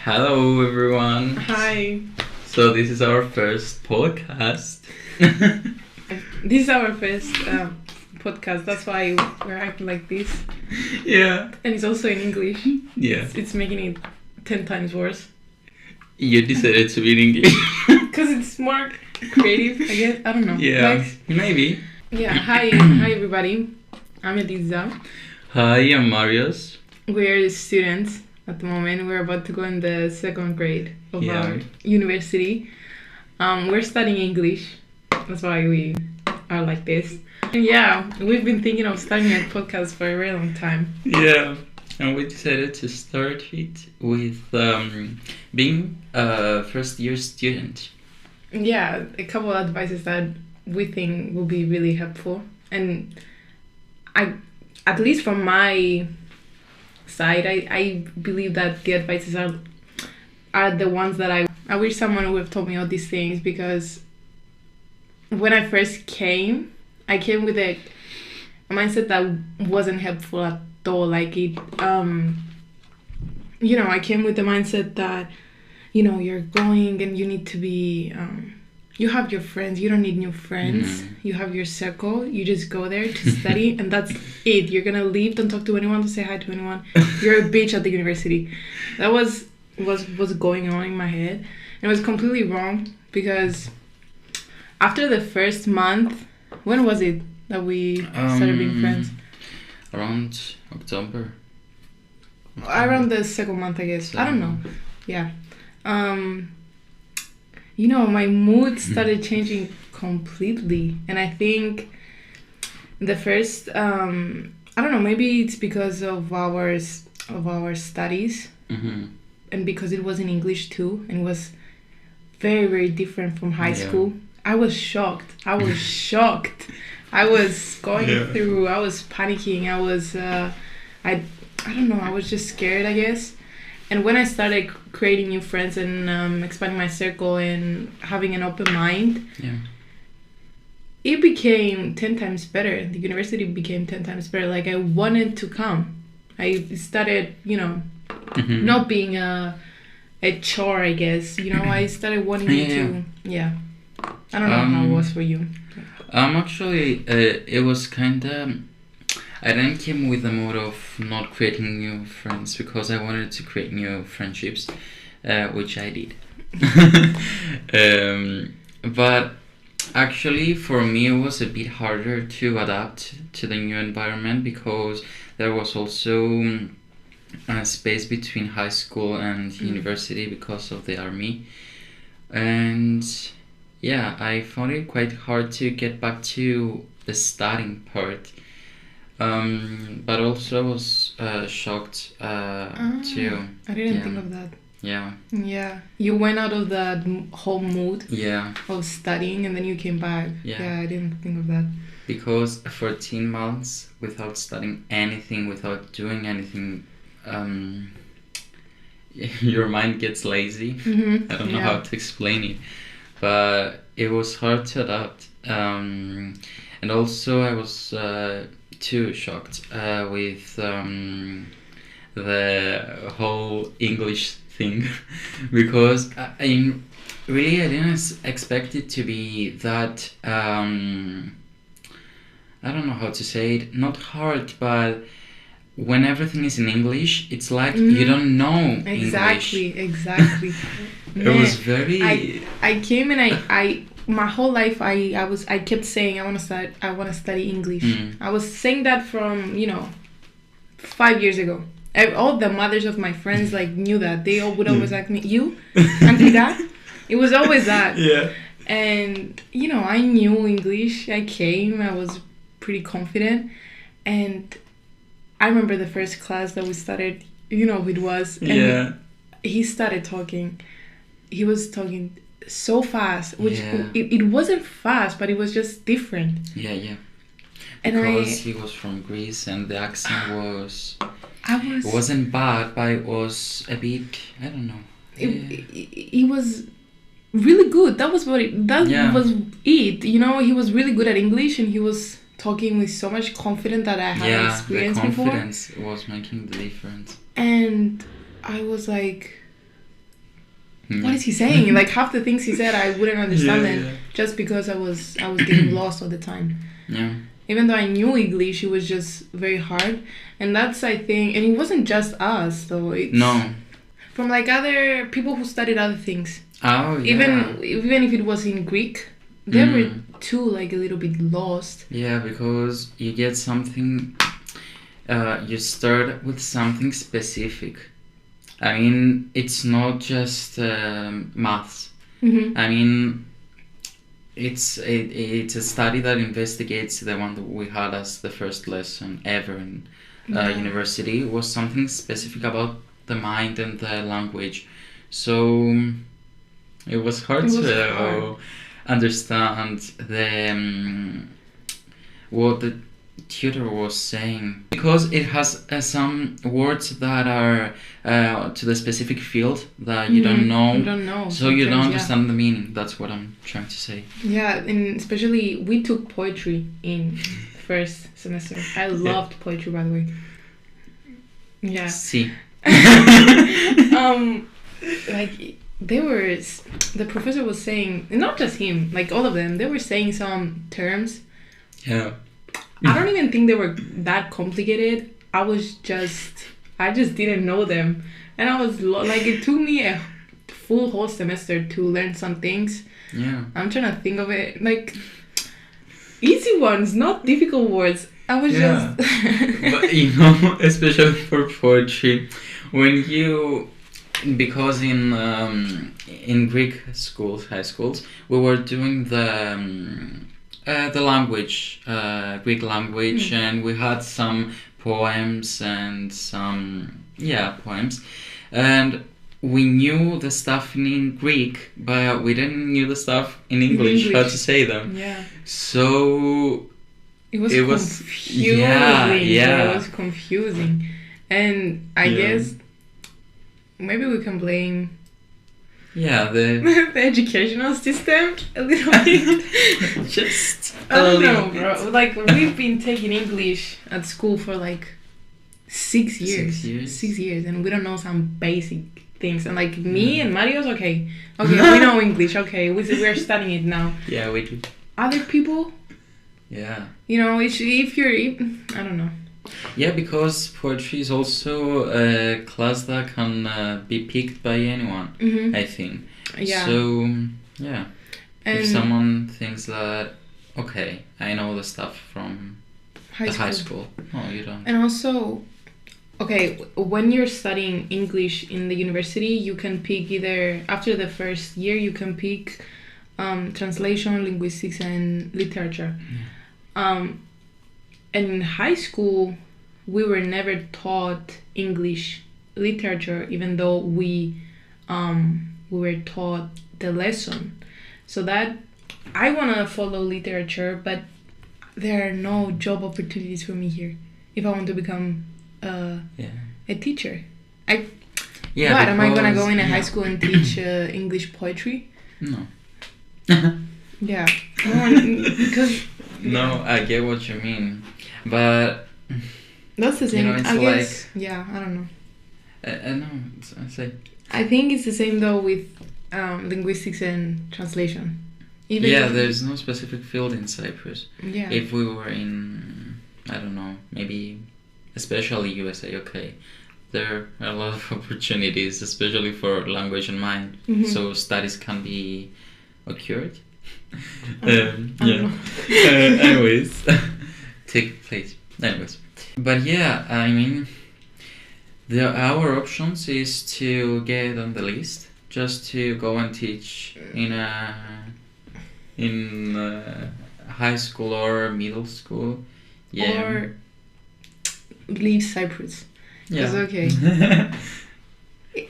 Hello everyone. Hi. So this is our first podcast. This is our first podcast. That's why we're acting like this. Yeah. And it's also in English. Yeah. It's making it 10 times worse. You decided to be in English. Because it's more creative, I guess. I don't know. Yeah. Like, Maybe. yeah. Hi everybody. I'm Eliza. Hi, I'm Marius. We're students at the moment. We're about to go in the second grade of our university. We're studying English. That's why we are like this. And yeah, we've been thinking of starting a podcast for a very long time. Yeah. And we decided to start it with being a first year student. Yeah, a couple of advices that we think will be really helpful. And at least from my side, I believe that the advices are the ones that I wish someone would have told me all these things, because when I first came, I came with a mindset that wasn't helpful at all. Like it, I came with the mindset that, you're going and you need to be, you have your friends, you don't need new friends. You have your circle, you just go there to study and that's it. You're gonna leave, don't talk to anyone, don't say hi to anyone. You're a bitch at the university. That was going on in my head. And it was completely wrong, because after the first month, when was it that we started being friends? Around October. Around the second month, I guess. I don't know. Yeah. My mood started changing completely. And I think the first, I don't know, maybe it's because of our studies. And because it was in English too. And it was very, very different from high school. I was shocked. I was going through, I was panicking. I was, I don't know, I was just scared, I guess. And when I started creating new friends and expanding my circle and having an open mind, it became 10 times better. The university became 10 times better. Like, I wanted to come. I started, not being a chore, I guess. I started wanting to, I don't know how it was for you. Actually, it was kind of... I then came with the mood of not creating new friends, because I wanted to create new friendships, which I did. But actually, for me, it was a bit harder to adapt to the new environment, because there was also a space between high school and university because of the army. And yeah, I found it quite hard to get back to the studying part. But also I was shocked too. I didn't think of that. Yeah. Yeah. You went out of that whole mood of studying and then you came back. Yeah, I didn't think of that. Because 14 months without studying anything, without doing anything, your mind gets lazy. I don't know how to explain it. But it was hard to adapt. And also I was... too shocked with the whole English thing, because I didn't expect it to be that I don't know how to say it, not hard, but when everything is in English, it's like you don't know English. Exactly. It was very... I came and I my whole life I kept saying I want to study English. I was saying that from 5 years ago. All the mothers of my friends knew that. They all would always ask me, "You, Auntie that?" It was always that. Yeah. And I knew English. I came. I was pretty confident, and I remember the first class that we started. Who it was? And he started talking. He was talking so fast, which it wasn't fast, but it was just different. Because he was from Greece and the accent was... It wasn't bad, but it was a bit... I don't know. It was really good. That was was it. He was really good at English, and he was talking with so much confidence that I hadn't experienced before. Yeah, the confidence was making the difference. And I was like, what is he saying? Like half the things he said I wouldn't understand them just because I was getting lost all the time. Yeah. Even though I knew English, it was just very hard. And that's, I think, and it wasn't just us though. It's No. from like other people who studied other things. Oh, yeah. Even if it was in Greek, they were too like a little bit lost. Yeah, because you get something, you start with something specific. I mean, it's not just maths. Mm-hmm. I mean, it's a study that investigates the one that we had as the first lesson ever in university. It was something specific about the mind and the language. So it was hard to understand what the tutor was saying, because it has some words that are to the specific field that you don't know. So you don't understand the meaning. That's what I'm trying to say. Yeah, and especially we took poetry in first semester. I loved poetry, by the way. Yeah. See. Like the professor was saying, not just him, like all of them, they were saying some terms. Yeah. I don't even think they were that complicated. I just didn't know them, and I was like, it took me a full whole semester to learn some things. Yeah. I'm trying to think of it like easy ones, not difficult words. I was just. But you know, especially for poetry, because in Greek schools, high schools, we were doing the language, Greek language, and we had some poems and some poems, and we knew the stuff in Greek, but we didn't knew the stuff in English. How to say them. Yeah. So it was confusing. It was confusing, and I guess maybe we can blame the educational system a little bit. Just I don't know, bro. Like, we've been taking English at school for like 6 years. 6 years, and we don't know some basic things. And like me and Mario's okay, we know English. Okay, we're studying it now. Yeah, we do. Other people, you know, if you're, I don't know. Yeah, because poetry is also a class that can be picked by anyone, I think. Yeah. So, yeah. And if someone thinks that, okay, I know the stuff from high school. No, you don't. And also, okay, when you're studying English in the university, you can pick either, after the first year, you can pick translation, linguistics, and literature. And in high school, we were never taught English literature, even though we were taught the lesson. So that I want to follow literature, but there are no job opportunities for me here if I want to become a teacher. Am I gonna go in a high school and teach English poetry? No. Yeah. Because no, I get what you mean, but that's the same. You know, it's I guess. I don't know. No, I say. I think it's the same though with linguistics and translation. There's no specific field in Cyprus. Yeah. If we were in, I don't know, maybe especially USA, okay, there are a lot of opportunities, especially for language and mind. So studies can be occurred. Anyways, take place. Anyways, but I mean, our options is to get on the list, just to go and teach in high school or middle school. Or leave Cyprus. Yeah. It's okay.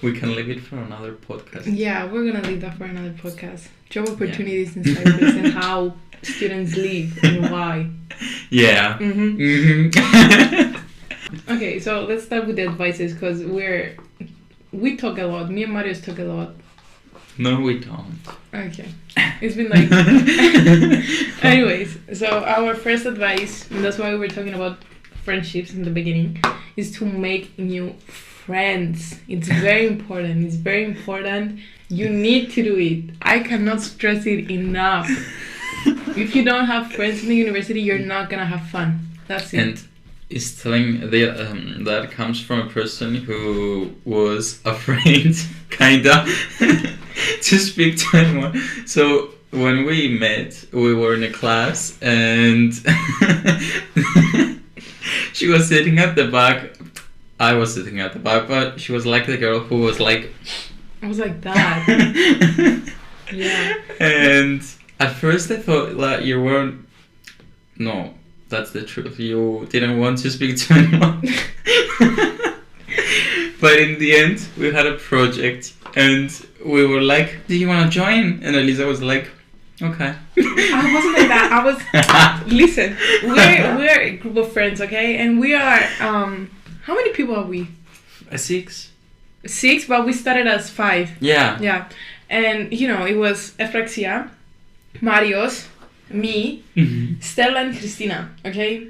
We can leave it for another podcast. Yeah, we're gonna leave that for another podcast. Job opportunities in Cyprus and how students leave and why. Yeah. Okay, so let's start with the advices, because we talk a lot. Me and Marius talk a lot. No, we don't. Okay. It's been like... Anyways, so our first advice, and that's why we were talking about friendships in the beginning, is to make new friends. It's very important. It's very important. You need to do it. I cannot stress it enough. If you don't have friends in the university, you're not gonna have fun. That's it. And it's telling that comes from a person who was afraid, kinda, to speak to anyone. So when we met, we were in a class, and she was sitting at the back. I was sitting at the back, but she was like the girl who was like. I was like that. Yeah. And at first I thought that you weren't. No, that's the truth. You didn't want to speak to anyone. But in the end, we had a project, and we were like, "Do you want to join?" And Elisa was like, "Okay." I wasn't like that. I was. Listen, we're a group of friends, okay, and we are. How many people are we? 6. 6, but we started as 5. Yeah. Yeah, and it was Efraxia, Marios, me, Stella, and Cristina. Okay.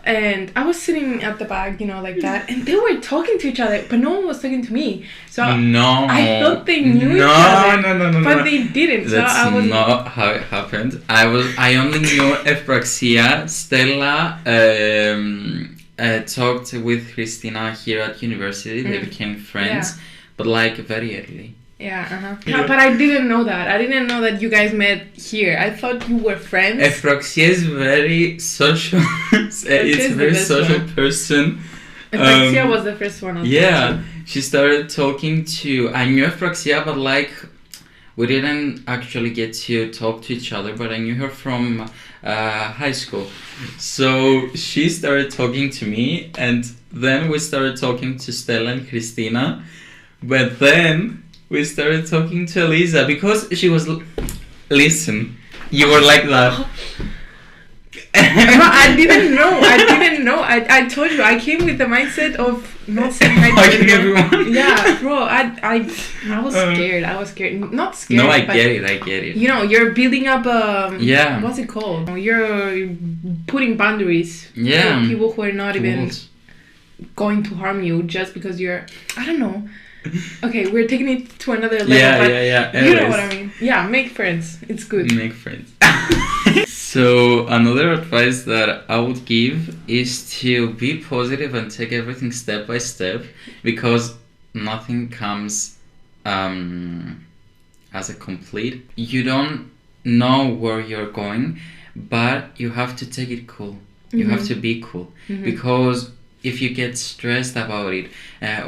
And I was sitting at the back, like that, and they were talking to each other, but no one was talking to me. So no, I thought they knew each other, no, but they didn't. That's so I was not how it happened. I only knew Efraxia, Stella. Talked with Cristina here at university. They became friends, but like very early. Yeah, but I didn't know that. I didn't know that you guys met here. I thought you were friends. Efraxia is very social. It's a very social person. Efraxia was the first one. Yeah, she started talking to. I knew Efraxia, but like we didn't actually get to talk to each other. But I knew her from high school. So she started talking to me, and then we started talking to Stella and Cristina. But then we started talking to Elisa because she was. Listen, you were like that. I didn't know. I told you I came with the mindset of not saying hi to everyone. Yeah, bro. I was scared. Not scared. No, I get it. You're building up yeah. What's it called? You're putting boundaries. Yeah. For people who are not even going to harm you just because you're. I don't know. Okay, we're taking it to another level. Yeah. You know what I mean? Yeah, make friends. It's good. Make friends. So another advice that I would give is to be positive and take everything step by step, because nothing comes as a complete. You don't know where you're going, but you have to take it cool. You have to be cool, because if you get stressed about it,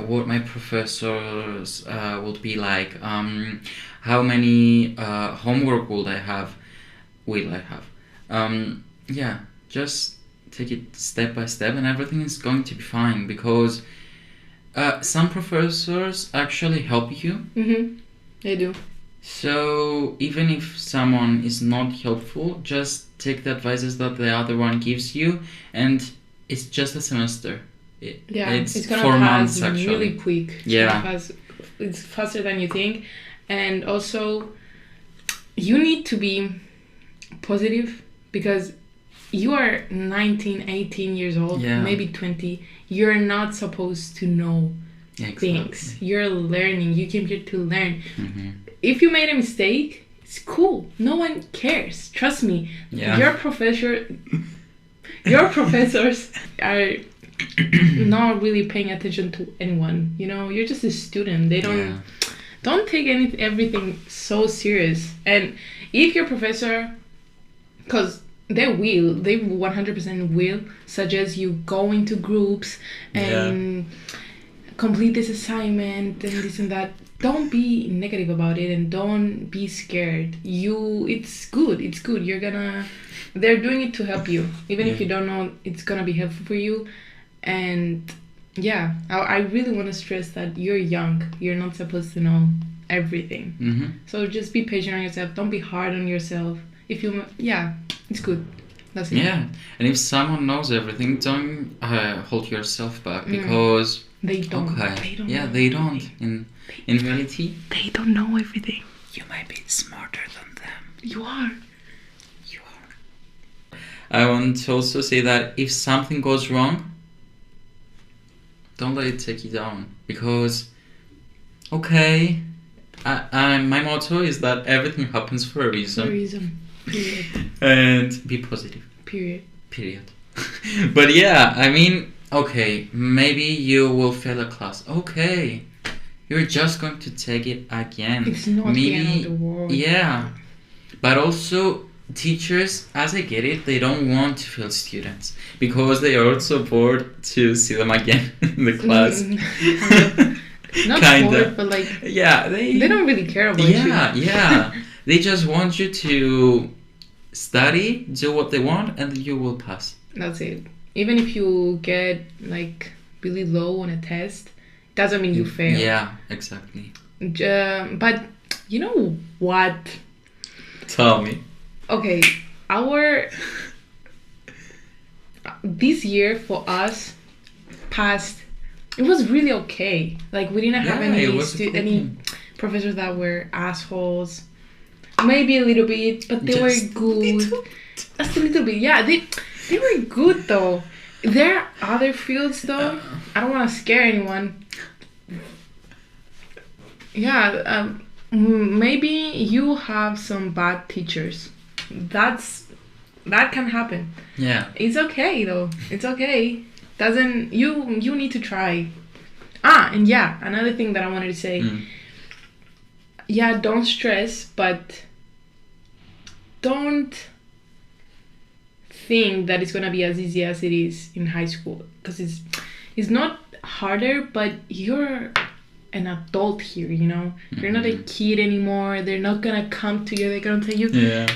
what my professors would be like, how many homework will I have? Just take it step by step, and everything is going to be fine, because some professors actually help you. They do. So even if someone is not helpful, just take the advices that the other one gives you, and it's just a semester. It's gonna 4 months actually. Really quick. Yeah. It's faster than you think, and also you need to be positive, because you are 19, 18 years old, maybe 20. You're not supposed to know things. You're learning. You came here to learn. If you made a mistake, it's cool. No one cares. Trust me. Your professors are not really paying attention to anyone. You're just a student. They don't take everything so serious. And if your professor, because they 100% will suggest you go into groups and complete this assignment and this and that, don't be negative about it, and don't be scared. It's good. They're doing it to help you. Even if you don't know, it's gonna be helpful for you. And I really want to stress that you're young. You're not supposed to know everything. So just be patient on yourself. Don't be hard on yourself. It's good. That's it. Yeah, and if someone knows everything, don't hold yourself back, because they don't. They don't. In reality, they don't know everything. You might be smarter than them. You are. I want to also say that if something goes wrong, don't let it take you down, because okay, my motto is that everything happens for a For a reason, reason. Period. and be positive. Period. But yeah, I mean, okay, maybe you will fail a class. Okay, you're just going to take it again. It's not the end of the world. Yeah, but also teachers, as I get it, they don't want to fail students because they are also bored to see them again in the class. Not Kinda. bored, but like Yeah, they don't really care about you. Yeah. They just want you to study, do what they want, and you will pass. That's it. Even if you get like really low on a test, doesn't mean you fail. Yeah, exactly. But you know what? Tell me. Okay, this year for us passed. It was really okay. Like we didn't have any professors that were assholes. Maybe a little bit, but they were good. Just a little bit. Yeah, they were good though. There are other fields though. I don't want to scare anyone. Yeah, maybe you have some bad teachers. That can happen. Yeah. It's okay though. It's okay. You need to try. And yeah, another thing that I wanted to say. Yeah, don't stress, but don't think that it's gonna be as easy as it is in high school, because it's not harder, but you're an adult here, you know. You're not a kid anymore. They're not gonna come to you. They're gonna tell you,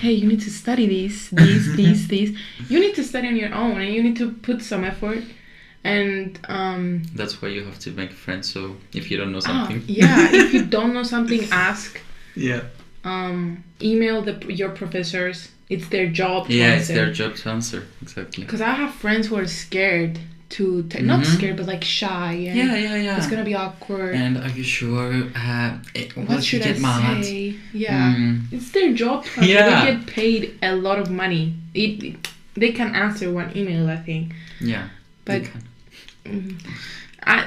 hey, you need to study this. You need to study on your own, and you need to put some effort. And that's why you have to make friends. So if you don't know something, if you don't know something, ask. Yeah. Email your professors. It's their job to answer. Yeah, it's their job to answer. Exactly. Because I have friends who are scared to not scared, but like shy. And yeah. It's gonna be awkward. And are you sure? What should I say? Yeah, it's their job to answer. Yeah. They get paid a lot of money. They can answer one email, I think. Yeah. But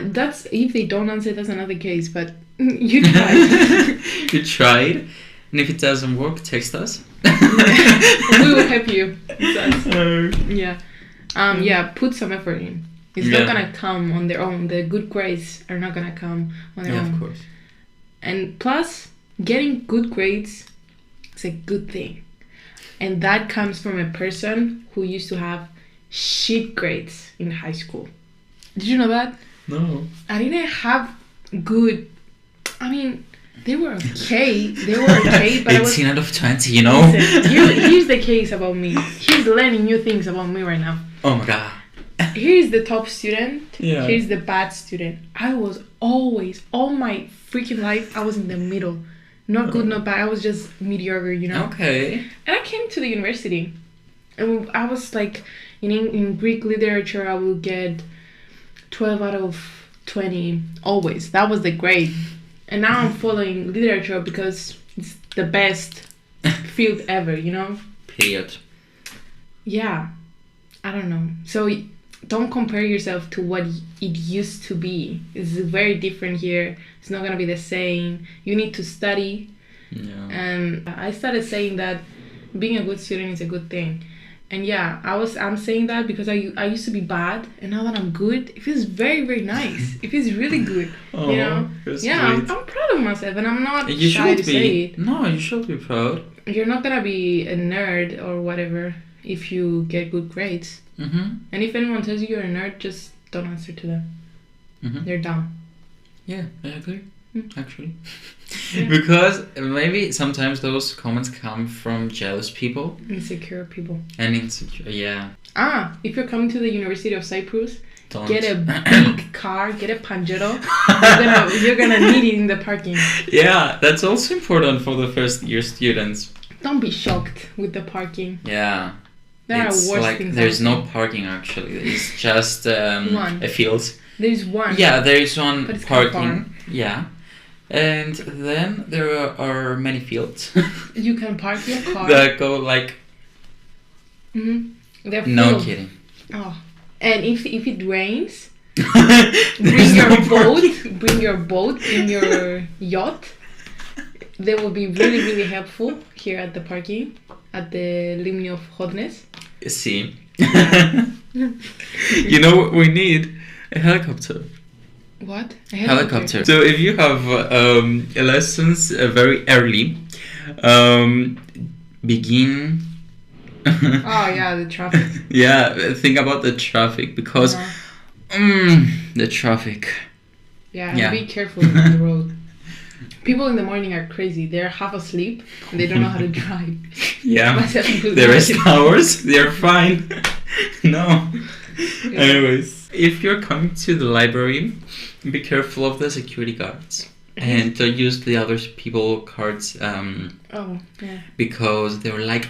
that's if they don't answer, that's another case. But you tried. You tried, and if it doesn't work, text us. We will help you. Yeah. Put some effort in. It's not gonna come on their own. The good grades are not gonna come on their own. Yeah, of course. And plus, getting good grades is a good thing, and that comes from a person who used to have shit grades in high school. Did you know that? No. I didn't have good. I mean, they were okay. But 18 out of 20, you know? Listen, here's the case about me. Here's learning new things about me right now. Oh my god. Here's the top student. Yeah. Here's the bad student. I was always, all my freaking life, I was in the middle. Not good, not bad. I was just mediocre, you know? Okay. And I came to the university. And I was like, in Greek literature, I will get 12 out of 20 always. That was the grade. And now I'm following literature because it's the best field ever, you know? Period. Yeah. I don't know. So don't compare yourself to what it used to be. It's very different here. It's not going to be the same. You need to study. Yeah. And I started saying that being a good student is a good thing. And yeah, I'm saying that because I used to be bad, and now that I'm good, it feels very, very nice. It feels really good. Oh, you know? Yeah, I'm proud of myself, and I'm not shy to say it. No, you should be proud. You're not gonna be a nerd or whatever if you get good grades. And if anyone tells you you're a nerd, just don't answer to them. They're dumb. Yeah, I agree. Actually. Because maybe sometimes those comments come from jealous people. Insecure people. And insecure, yeah. If you're coming to the University of Cyprus, Don't. Get a big car, get a Pajero. You're gonna need it in the parking. Yeah, that's also important for the first year students. Don't be shocked with the parking. Yeah. There are worse things. There's no parking actually. It's just a field. There's one. Yeah, there is one but it's parking. Yeah. And then there are many fields. You can park your car. That go like... They're No full. kidding. Oh. And if it rains, There's no parking. Bring your boat, bring your yacht. They will be really, really helpful here at the parking, at the limit of hotness. See, you know what we need? A helicopter. What? A Helicopter. So if you have lessons very early, begin. Oh yeah, the traffic. Yeah, think about the traffic because the traffic. Yeah, and be careful on the road. People in the morning are crazy. They're half asleep and they don't know how to drive. Yeah, Myself included. the rest hours they're fine. No. Yeah. Anyways, if you're coming to the library, be careful of the security guards and don't use the other people cards. Oh yeah. Because they were like,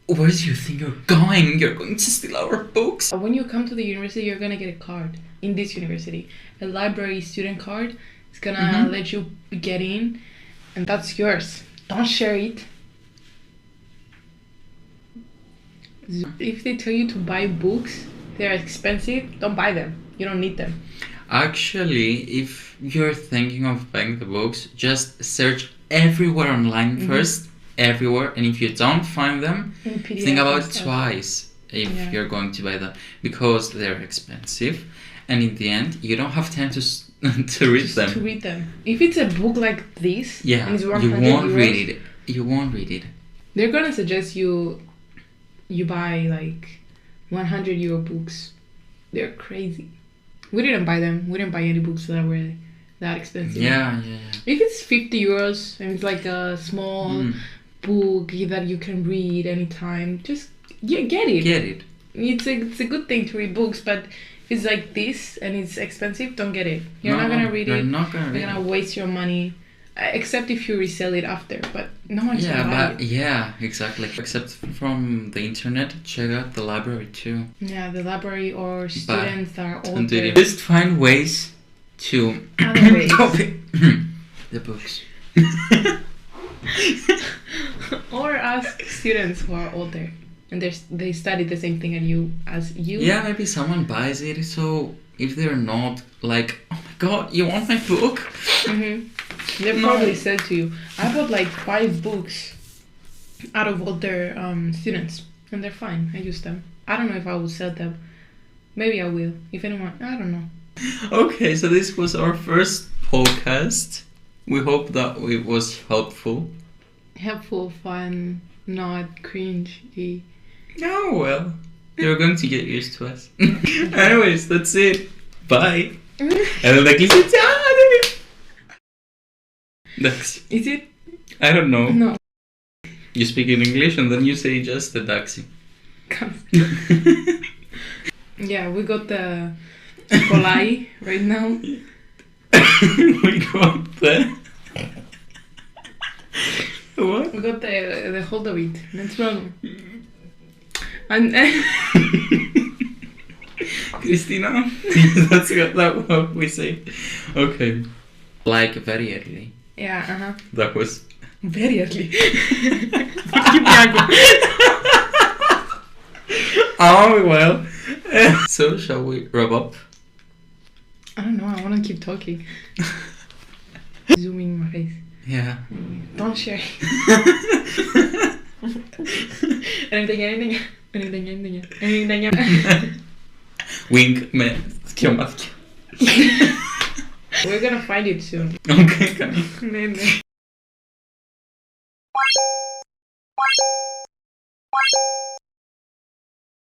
where do you think you're going? You're going to steal our books. When you come to the university, you're gonna get a card in this university, a library student card. It's gonna let you get in, and that's yours. Don't share it. If they tell you to buy books, they're expensive. Don't buy them. You don't need them. Actually, if you're thinking of buying the books, just search everywhere online first, everywhere, and if you don't find them, think about it twice if you're going to buy them, because they're expensive, and in the end, you don't have time to read them. To read them. If it's a book like this, and it's 100 you won't euros, read it. You won't read it. They're gonna suggest you buy like 100 euro books. They're crazy. We didn't buy them. We didn't buy any books that were that expensive. Yeah. If it's 50 euros and it's like a small book that you can read anytime, just get it. Get it. It's a good thing to read books, but if it's like this and it's expensive, don't get it. You're not gonna read it. You're not gonna read You're gonna waste your money, except if you resell it after. But no one's gonna buy it. Yeah, exactly. Except from the internet, check out the library too. Yeah, the library or students that are older. Just find ways to copy the books. Or ask students who are older and they study the same thing as you. Yeah, maybe someone buys it. So if they're not like, oh my god, you want my book? They probably said to you, I bought like 5 books out of older students, and they're fine. I use them. I don't know if I will sell them. Maybe I will. If anyone, I don't know. Okay, so this was our first podcast. We hope that it was helpful. Helpful, fun, not cringy. Oh, well. You're going to get used to us. Anyways, that's it. Bye. Is it? I don't know. No. You speak in English and then you say just the taxi. Yeah, we got the Polai right now. We got the... What? We got the hold of it. Let's run. And Cristina? That's what we say. Okay. Like very early. Yeah, That was... Very early. Oh, well. So, shall we wrap up? I don't know, I want to keep talking. Zooming my face. Yeah. Don't share. Anything. Wink med We're gonna find it soon. Okay, come on.